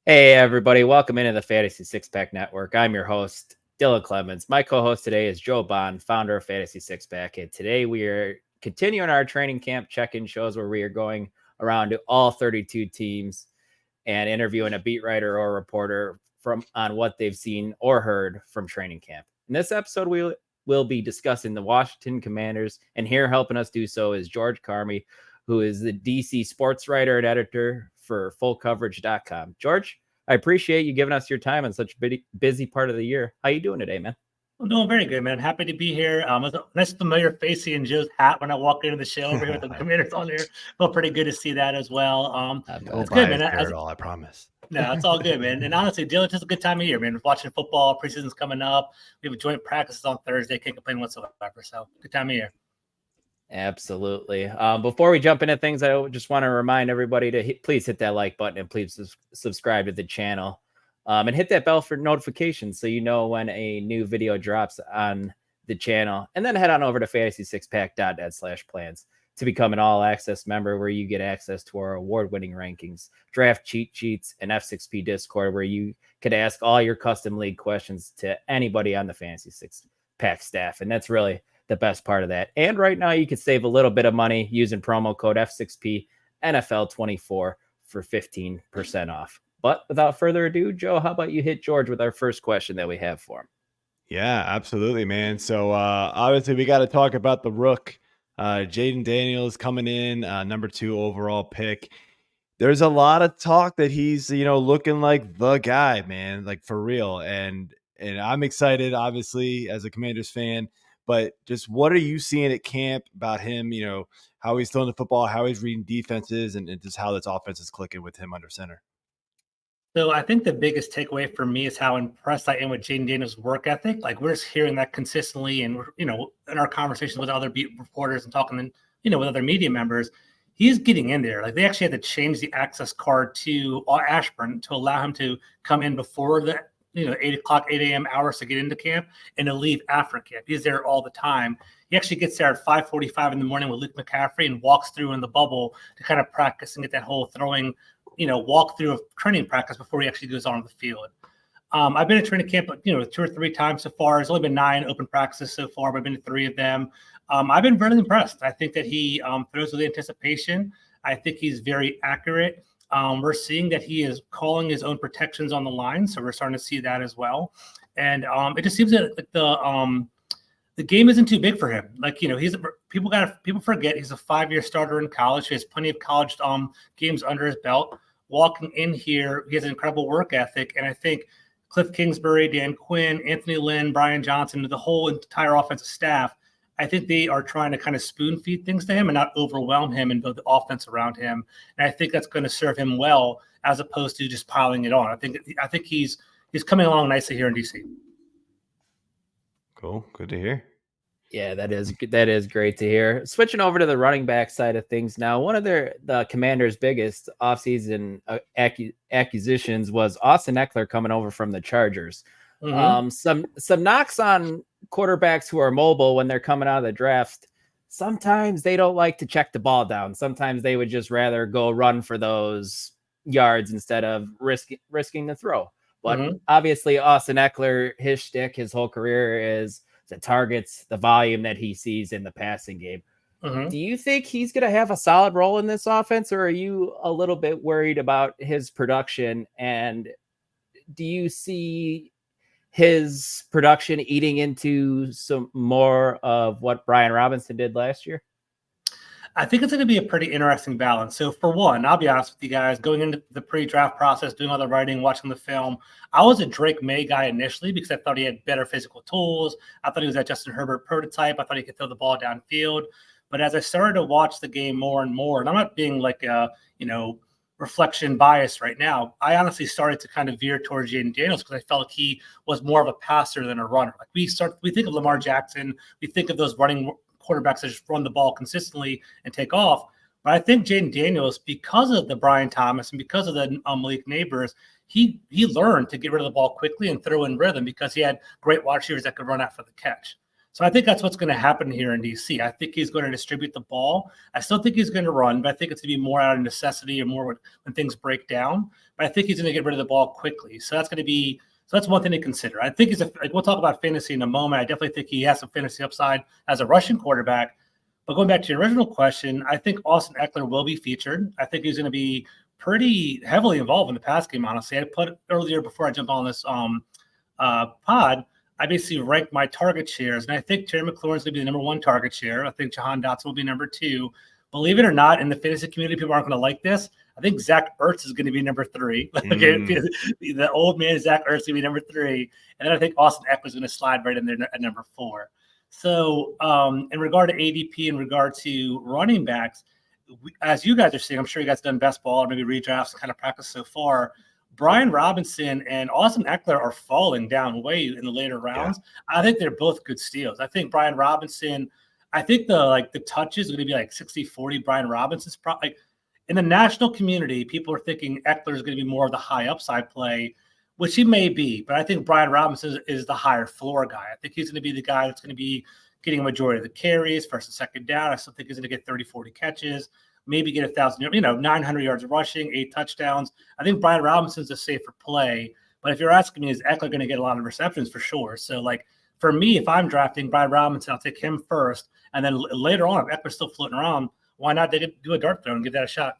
Hey, everybody. Welcome into the Fantasy Six Pack Network. I'm your host, Dylan Clemons. My co-host today is Joe Bond, founder of Fantasy Six Pack. And today we are continuing our training camp check-in shows where we are going around to all 32 teams and interviewing a beat writer or reporter on what they've seen or heard from training camp. In this episode, we will be discussing the Washington Commanders, and here helping us do so is George Carmi, who is the DC Sportswriter and editor for fullcoverage.com. George, I appreciate you giving us your time on such a busy part of the year. How you doing today, man? I'm doing very good, man. Happy to be here. It's a nice familiar face seeing Joe's hat when I walk into the show over here with the Commanders on there. Felt pretty good to see that as well. It's good, man. I promise. No, it's all good, man. And honestly, Dylan, it's just a good time of year, man. We're watching football. Preseason's coming up. We have a joint practice on Thursday. Can't complain whatsoever. So good time of year. Absolutely. Before we jump into things, I just want to remind everybody to please hit that like button and please subscribe to the channel. And hit that bell for notifications so you know when a new video drops on the channel. And then head on over to fantasy6pack.net/plans to become an all-access member where you get access to our award-winning rankings, draft cheat sheets, and F6P Discord where you could ask all your custom league questions to anybody on the Fantasy Six Pack staff. And that's really the best part of that. And right now you can save a little bit of money using promo code F6P NFL24 for 15% off. But without further ado, Joe, how about you hit George with our first question that we have for him? Yeah, absolutely, man. So obviously we got to talk about the rook, Jayden Daniels coming in, number 2 overall pick. There's a lot of talk that he's, looking like the guy, man, like for real. And I'm excited, obviously, as a Commanders fan. But just what are you seeing at camp about him? How he's throwing the football, how he's reading defenses, and just how this offense is clicking with him under center. So I think the biggest takeaway for me is how impressed I am with Jayden Daniels' work ethic. Like we're just hearing that consistently, and in our conversations with other beat reporters and talking, with other media members, he's getting in there. Like they actually had to change the access card to Ashburn to allow him to come in before the 8 a.m. hours to get into camp and to leave after camp. He's there all the time. He actually gets there at 5:45 in the morning with Luke McCaffrey and walks through in the bubble to kind of practice and get that whole throwing walk through of training practice before he actually goes on the field. I've been at training camp, 2 or 3 times so far. There's only been 9 open practices so far, but I've been to 3 of them. I've been really impressed. I think that he throws with anticipation. I think he's very accurate. We're seeing that he is calling his own protections on the line, so we're starting to see that as well. And it just seems that the game isn't too big for him. Like people forget he's a 5-year starter in college. He has plenty of college games under his belt. Walking in here, he has an incredible work ethic, and I think Cliff Kingsbury, Dan Quinn, Anthony Lynn, Brian Johnson, the whole entire offensive staff, I think they are trying to kind of spoon feed things to him and not overwhelm him and build the offense around him. And I think that's going to serve him well as opposed to just piling it on. I think he's coming along nicely here in DC. Cool. Good to hear. Yeah, that is great to hear. Switching over to the running back side of things now, one of the Commanders' biggest offseason acquisitions was Austin Ekeler coming over from the Chargers. Mm-hmm. Some knocks on quarterbacks who are mobile when they're coming out of the draft. Sometimes they don't like to check the ball down. Sometimes they would just rather go run for those yards instead of risking the throw. But obviously, Austin Ekeler, his shtick, his whole career is the targets, the volume that he sees in the passing game. Do you think he's going to have a solid role in this offense, or are you a little bit worried about his production? And do you see his production eating into some more of what Brian Robinson did last year? I think it's going to be a pretty interesting balance. So for one, I'll be honest with you guys, going into the pre-draft process, doing all the writing, watching the film, I was a Drake May guy initially because I thought he had better physical tools. I thought he was that Justin Herbert prototype. I thought he could throw the ball downfield. But as I started to watch the game more and more, and I'm not being like a, reflection bias right now, I honestly started to kind of veer towards Jayden Daniels because I felt like he was more of a passer than a runner. Like we think of Lamar Jackson, we think of those running quarterbacks that just run the ball consistently and take off. But I think Jayden Daniels, because of the Brian Thomas and because of the Malik Neighbors, he learned to get rid of the ball quickly and throw in rhythm because he had great wide receivers that could run out for the catch. So I think that's what's going to happen here in DC. I think he's going to distribute the ball. I still think he's going to run, but I think it's going to be more out of necessity or more when things break down. But I think he's going to get rid of the ball quickly. So that's one thing to consider. I think we'll talk about fantasy in a moment. I definitely think he has some fantasy upside as a rushing quarterback. But going back to your original question, I think Austin Ekeler will be featured. I think he's going to be pretty heavily involved in the pass game, honestly. I put earlier before I jumped on this pod, I basically ranked my target shares, and I think Terry McLaurin is going to be the number 1 target share. I think Jahan Dotson will be number 2. Believe it or not, in the fantasy community, people aren't going to like this. I think Zach Ertz is going to be number 3. The old man Zach Ertz is going to be number 3, and then I think Austin Ekeler is going to slide right in there at number 4. So, in regard to ADP, in regard to running backs, as you guys are seeing, I'm sure you guys have done best ball or maybe redrafts, kind of practice so far. Brian Robinson and Austin Ekeler are falling down way in the later rounds. Yeah. I think they're both good steals. I think Brian Robinson, I think the touches are going to be like 60-40. Brian Robinson's probably in the national community, people are thinking Ekeler is going to be more of the high upside play, which he may be, but I think Brian Robinson is the higher floor guy. I think he's going to be the guy that's going to be getting a majority of the carries, first and second down. I still think he's going to get 30-40 catches. Maybe get 1,000, 900 yards rushing, 8 touchdowns. I think Brian Robinson's a safer play. But if you're asking me, is Ekeler going to get a lot of receptions? For sure. So, for me, if I'm drafting Brian Robinson, I'll take him first. And then later on, if Ekeler's still floating around, why not do a dart throw and give that a shot?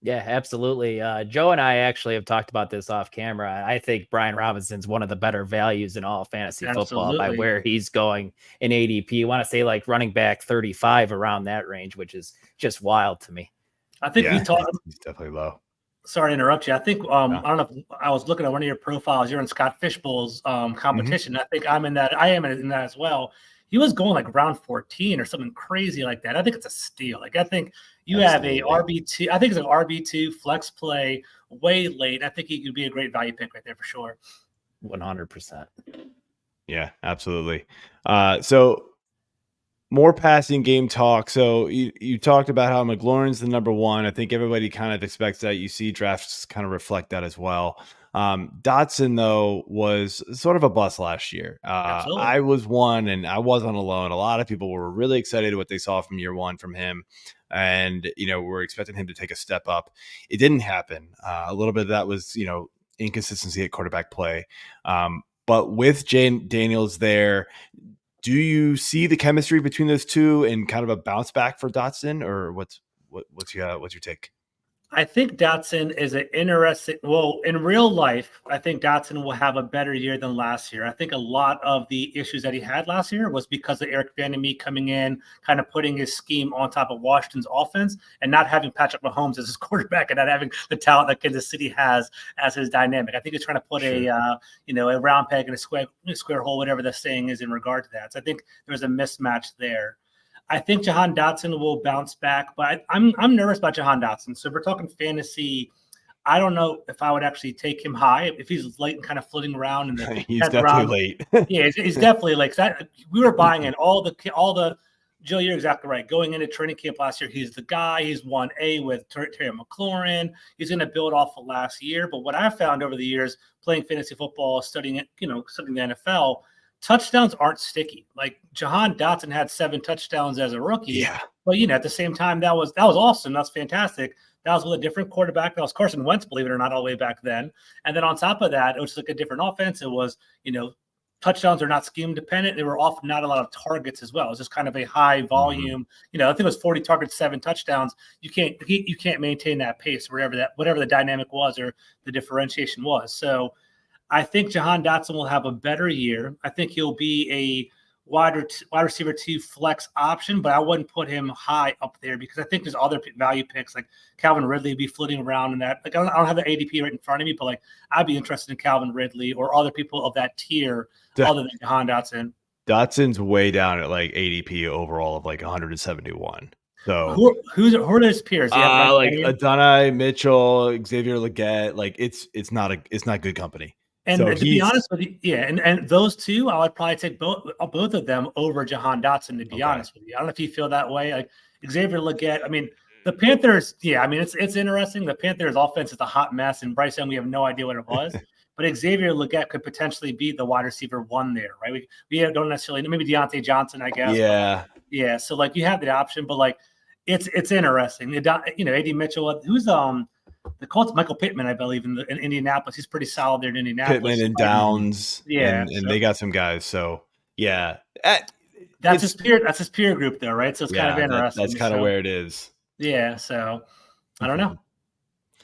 Yeah, absolutely. Joe and I actually have talked about this off camera. I think Brian Robinson's one of the better values in all fantasy football by where he's going in ADP. You want to say running back 35 around that range, which is just wild to me. I think he's definitely low. Sorry to interrupt you. I think I don't know. I was looking at one of your profiles. You're in Scott Fishbowl's competition. Mm-hmm. I think I'm in that. I am in that as well. He was going round 14 or something crazy like that. I think it's a steal. I think you Absolutely. Have a RB2. I think it's an RB2 flex play way late. I think he could be a great value pick right there for sure. 100%. Yeah, absolutely. So more passing game talk. So you talked about how McLaurin's the number 1. I think everybody kind of expects that. You see drafts kind of reflect that as well. Dotson, though, was sort of a bust last year. I was one, and I wasn't alone. A lot of people were really excited what they saw from year 1 from him. And, we're expecting him to take a step up. It didn't happen. A little bit of that was, inconsistency at quarterback play. But with Jayden Daniels there, do you see the chemistry between those two and kind of a bounce back for Dotson, or what's your take? I think Dotson is an interesting – well, in real life, I think Dotson will have a better year than last year. I think a lot of the issues that he had last year was because of Eric Bieniemy coming in, kind of putting his scheme on top of Washington's offense and not having Patrick Mahomes as his quarterback and not having the talent that Kansas City has as his dynamic. I think he's trying to put a round peg in a square hole, whatever the saying is in regard to that. So I think there's a mismatch there. I think Jahan Dotson will bounce back, but I'm nervous about Jahan Dotson. So if we're talking fantasy, I don't know if I would actually take him high. If he's late and kind of floating around in the he's definitely late. Yeah, he's definitely late. We were buying in all the. Joe, you're exactly right. Going into training camp last year, he's the guy. He's 1A with Terry McLaurin. He's going to build off of last year. But what I've found over the years playing fantasy football, studying it, studying the NFL. Touchdowns aren't sticky. Jahan Dotson had 7 touchdowns as a rookie. Yeah. But at the same time, that was awesome. That's fantastic. That was with a different quarterback. That was Carson Wentz, believe it or not, all the way back then. And then on top of that, it was a different offense. It was, touchdowns are not scheme dependent. They were often not a lot of targets as well. It was just kind of a high volume. Mm-hmm. I think it was 40 targets, 7 touchdowns. You can't maintain that pace, whatever the dynamic was or the differentiation was. So I think Jahan Dotson will have a better year. I think he'll be a wide receiver 2 flex option, but I wouldn't put him high up there because I think there's other value picks like Calvin Ridley be floating around in that. I don't have the ADP right in front of me, but I'd be interested in Calvin Ridley or other people of that tier other than Jahan Dotson. Dotson's way down at ADP overall of 171. So who are those peers? Adonai Mitchell, Xavier Legette. It's not good company. And to be honest with you, and those two, I would probably take both of them over Jahan Dotson. To be honest with you, I don't know if you feel that way. Xavier Legette. The Panthers. Yeah, it's interesting. The Panthers' offense is a hot mess, and Bryce Young, we have no idea what it was. but Xavier Legette could potentially be the wide receiver 1 there, right? We don't necessarily, maybe Deontay Johnson, I guess. Yeah. Yeah. So like you have the option, but like it's interesting. AD Mitchell, who's the Colts, Michael Pittman, I believe, in Indianapolis. He's pretty solid there in Indianapolis. Pittman and Downs. Yeah. And they got some guys. So yeah. That's his peer group though, right? So it's kind of interesting. That's kind of where it is. Yeah. So I don't know.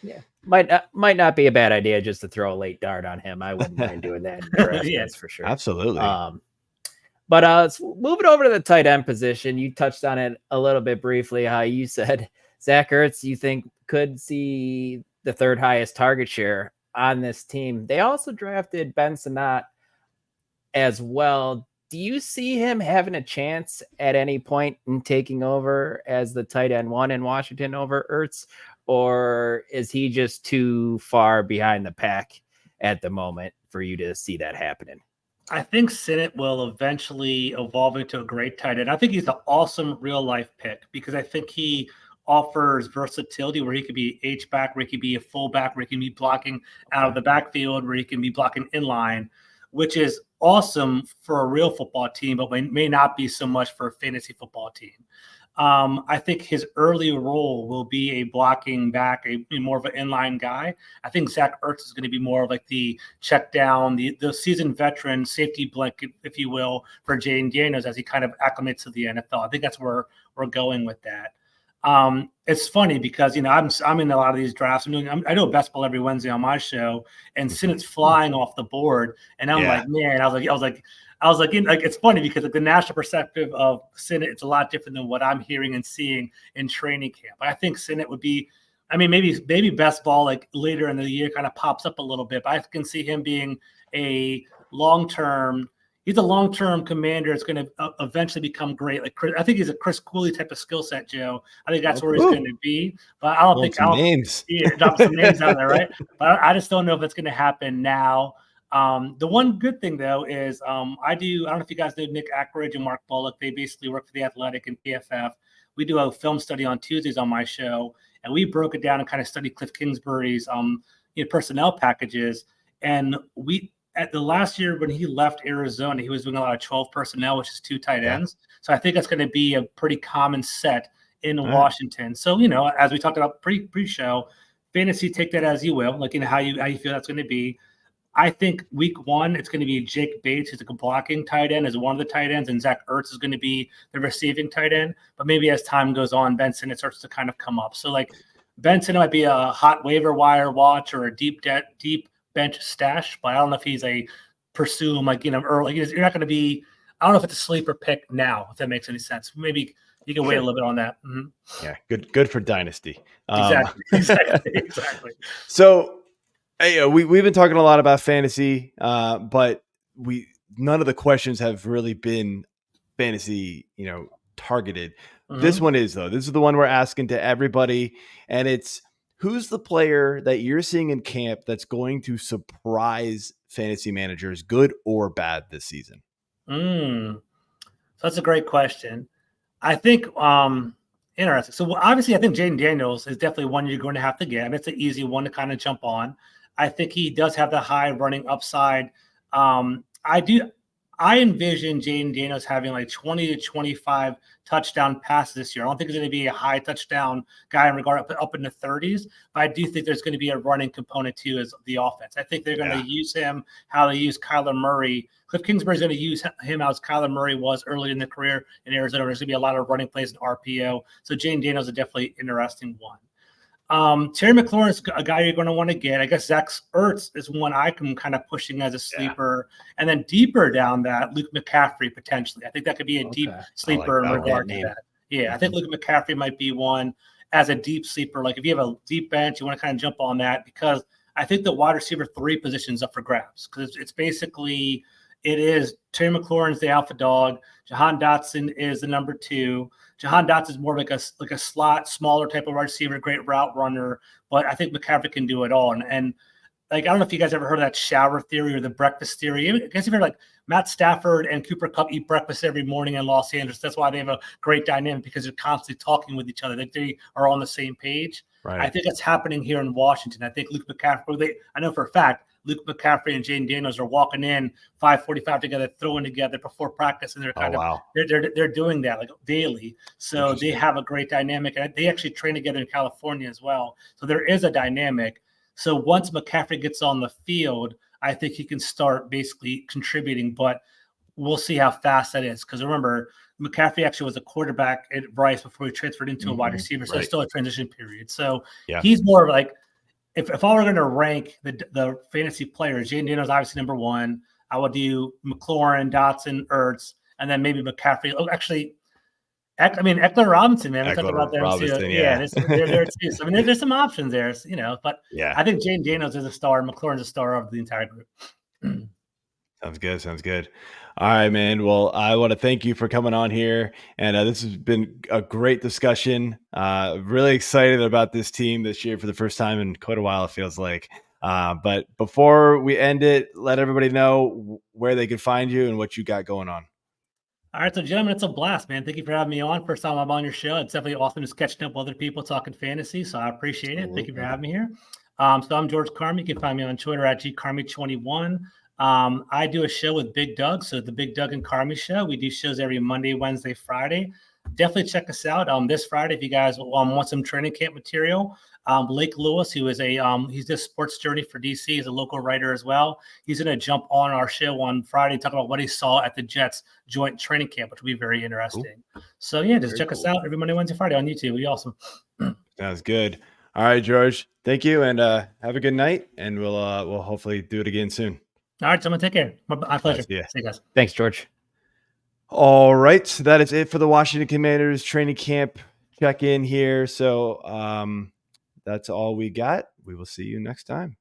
Yeah. Might not be a bad idea just to throw a late dart on him. I wouldn't mind doing that in the draft, that's for sure. Absolutely. But moving over to the tight end position, you touched on it a little bit briefly, how you said Zach Ertz, you think, could see the 3rd highest target share on this team. They also drafted Ben Sinnot as well. Do you see him having a chance at any point in taking over as the tight end 1 in Washington over Ertz, or is he just too far behind the pack at the moment for you to see that happening? I think Sinnot will eventually evolve into a great tight end. I think he's an awesome real-life pick because I think he offers versatility where he could be H-back, where he could be a fullback, where he can be blocking out of the backfield, where he can be blocking in line, which is awesome for a real football team, but may not be so much for a fantasy football team. I think his early role will be a blocking back, more of an inline guy. I think Zach Ertz is going to be more of like the check down, the seasoned veteran safety blanket, if you will, for Jayden Daniels as he kind of acclimates to the NFL. I think that's where we're going with that. It's funny because, I'm in a lot of these drafts. I do a best ball every Wednesday on my show, and Sinnot's flying off the board. And I'm like, man, I was like, it's funny because the national perspective of Sinnot, it's a lot different than what I'm hearing and seeing in training camp. I think Sinnot would be, maybe best ball like later in the year kind of pops up a little bit, but I can see him being he's a long-term commander. It's going to eventually become great. Like I think he's a Chris Cooley type of skill set, Joe. I think that's where he's going to be. But I don't think names. Drop some names out there, right? But I just don't know if it's going to happen now. The one good thing though is I don't know if you guys know Nick Ackridge and Mark Bullock. They basically work for the Athletic and PFF. We do a film study on Tuesdays on my show, and we broke it down and kind of studied Cliff Kingsbury's personnel packages. And at the last year when he left Arizona, he was doing a lot of 12 personnel, which is 2 tight ends. So I think that's going to be a pretty common set in Washington. So, as we talked about pre-show, fantasy, take that as you will, like how you feel that's going to be. I think week 1, it's going to be Jake Bates, who's a blocking tight end, as one of the tight ends, and Zach Ertz is going to be the receiving tight end. But maybe as time goes on, Ben Sinnot starts to kind of come up. So like Ben Sinnot might be a hot waiver wire watch or a deep bench stash, but I don't know if he's a pursue him early. You're not going to be. I don't know if it's a sleeper pick now, if that makes any sense. Maybe you can wait a little bit on that. Mm-hmm. Yeah, good for dynasty. Exactly. So, we've been talking a lot about fantasy, but none of the questions have really been fantasy, targeted. Mm-hmm. This one is though. This is the one we're asking to everybody, and it's who's the player that you're seeing in camp that's going to surprise fantasy managers, good or bad, this season? So that's a great question. I think interesting. So obviously, I think Jayden Daniels is definitely one you're going to have to get, and it's an easy one to kind of jump on. I think he does have the high running upside. I envision Jayden Daniels having like 20 to 25 touchdown passes this year. I don't think he's going to be a high touchdown guy in regard up in the 30s, but I do think there's going to be a running component too as the offense. I think they're going to use him how they use Kyler Murray. Cliff Kingsbury's going to use him as Kyler Murray was early in the career in Arizona. There's going to be a lot of running plays in RPO. So Jayden Daniels is definitely an interesting one. Terry McLaurin is a guy you're going to want to get. I guess Zach Ertz is one I'm kind of pushing as a sleeper. And then deeper down that, Luke McCaffrey potentially. I think that could be a deep sleeper in regard to that. Yeah, I think Luke McCaffrey might be one as a deep sleeper. Like if you have a deep bench, you want to kind of jump on that because I think the wide receiver 3 position is up for grabs because it's basically it is Terry McLaurin's the alpha dog. Jahan Dotson is the number 2. Jahan Dotson is more like a slot, smaller type of wide receiver, great route runner. But I think McCaffrey can do it all. And like I don't know if you guys ever heard of that shower theory or the breakfast theory. I guess you've heard like Matt Stafford and Cooper Kupp eat breakfast every morning in Los Angeles. That's why they have a great dynamic because they're constantly talking with each other. They are on the same page. Right. I think it's happening here in Washington. I think Luke McCaffrey, I know for a fact, Luke McCaffrey and Jayden Daniels are walking in 5:45 together, throwing together before practice, and they're kind of they're doing that like daily. So they have a great dynamic, and they actually train together in California as well. So there is a dynamic. So once McCaffrey gets on the field, I think he can start basically contributing, but we'll see how fast that is. Because remember, McCaffrey actually was a quarterback at Bryce before he transferred into a wide receiver. So it's still a transition period. So he's more like, if I were going to rank the fantasy players, Jayden Daniels obviously number one. I would do McLaurin, Dotson, Ertz, and then maybe McCaffrey. Oh, actually, Ekeler Robinson, man. We talked about them too. Yeah, they're there too. So, there's some options there, but I think Jayden Daniels is a star. McLaurin's a star of the entire group. Sounds good. All right, man. Well, I want to thank you for coming on here. And this has been a great discussion. Really excited about this team this year for the first time in quite a while, it feels like. But before we end it, let everybody know where they can find you and what you got going on. All right, so gentlemen, it's a blast, man. Thank you for having me on. First time I'm on your show. It's definitely awesome just catching up with other people talking fantasy. So I appreciate it. Thank you for having me here. So I'm George Carmi. You can find me on Twitter at gcarmi21. I do a show with Big Doug. So the Big Doug and Carmi show. We do shows every Monday, Wednesday, Friday. Definitely check us out. This Friday, if you guys want some training camp material, Blake Lewis, who is he's just Sports Journey for DC, he's a local writer as well. He's going to jump on our show on Friday and talk about what he saw at the Jets joint training camp, which will be very interesting. Cool. So yeah, just check us out every Monday, Wednesday, Friday on YouTube. It'll be awesome. Sounds good. All right, George. Thank you, and have a good night. And we'll hopefully do it again soon. All right, someone take care. My pleasure. See you guys. Thanks, George. All right, so that is it for the Washington Commanders training camp check-in here. So that's all we got. We will see you next time.